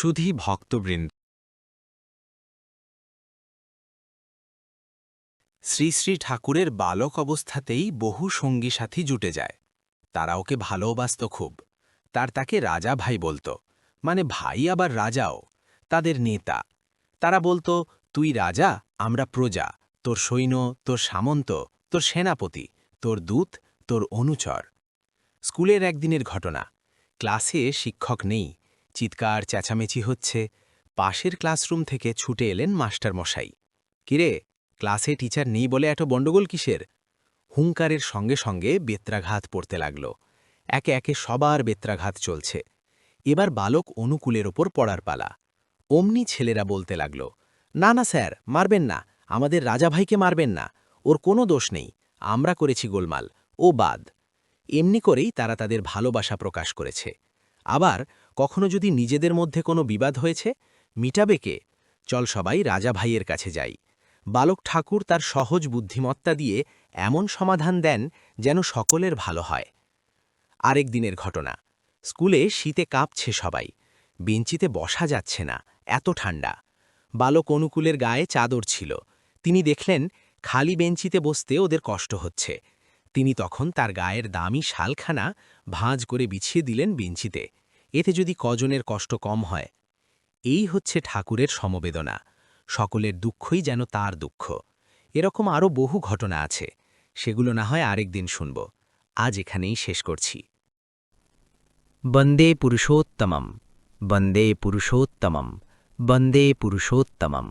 সুধী ভক্তবৃন্দ, শ্রী শ্রী ঠাকুরের বালক অবস্থাতেই বহু সঙ্গী সাথী জুটে যায়। তারা ওকে ভালোবাসত খুব। তাকে রাজা ভাই বলতো, মানে ভাই আবার রাজাও, তাদের নেতা। তারা বলতো, তুই রাজা, আমরা প্রজা, তোর সৈন্য, তোর সামন্ত, তোর সেনাপতি, তোর দূত, তোর অনুচর। স্কুলের একদিনের ঘটনা। ক্লাসে শিক্ষক নেই, চিৎকার চেঁচামেচি হচ্ছে। পাশের ক্লাসরুম থেকে ছুটে এলেন মাস্টারমশাই। কিরে, ক্লাসে টিচার নেই বলে এত গণ্ডগোল কিসের? হুঙ্কারের সঙ্গে সঙ্গে বেত্রাঘাত পড়তে লাগল। একে একে সবার বেত্রাঘাত চলছে। এবার বালক অনুকূলের ওপর পড়ার পালা। অমনি ছেলেরা বলতে লাগল, না না স্যার, মারবেন না, আমাদের রাজা ভাইকে মারবেন না, ওর কোনো দোষ নেই, আমরা করেছি গোলমাল, ও বাদ। এমনি করেই তারা তাদের ভালোবাসা প্রকাশ করেছে। আবার কখনো যদি নিজেদের মধ্যে কোনো বিবাদ হয়েছে, মিটাবে কে? চল সবাই রাজা ভাইয়ের কাছে যাই। বালক ঠাকুর তার সহজ বুদ্ধিমত্তা দিয়ে এমন সমাধান দেন যেন সকলের ভালো হয়। আরেক দিনের ঘটনা। স্কুলে শীতে কাঁপছে সবাই। বেঞ্চিতে বসা যাচ্ছে না, এত ঠান্ডা। বালক অনুকূলের গায়ে চাদর ছিল। তিনি দেখলেন খালি বেঞ্চিতে বসতে ওদের কষ্ট হচ্ছে। তিনি তখন তার গায়ের দামি শালখানা ভাঁজ করে বিছিয়ে দিলেন বেঞ্চিতে। এতে যদি কজনের কষ্ট কম হয়। এই হচ্ছে ঠাকুরের সমবেদনা। সকলের দুঃখই যেন তার দুঃখ। এরকম আরও বহু ঘটনা আছে, সেগুলো না হয় আরেক দিন শুনব। আজ এখানেই শেষ করছি। বন্দে পুরুষোত্তমম, বন্দে পুরুষোত্তমম, বন্দে পুরুষোত্তমম।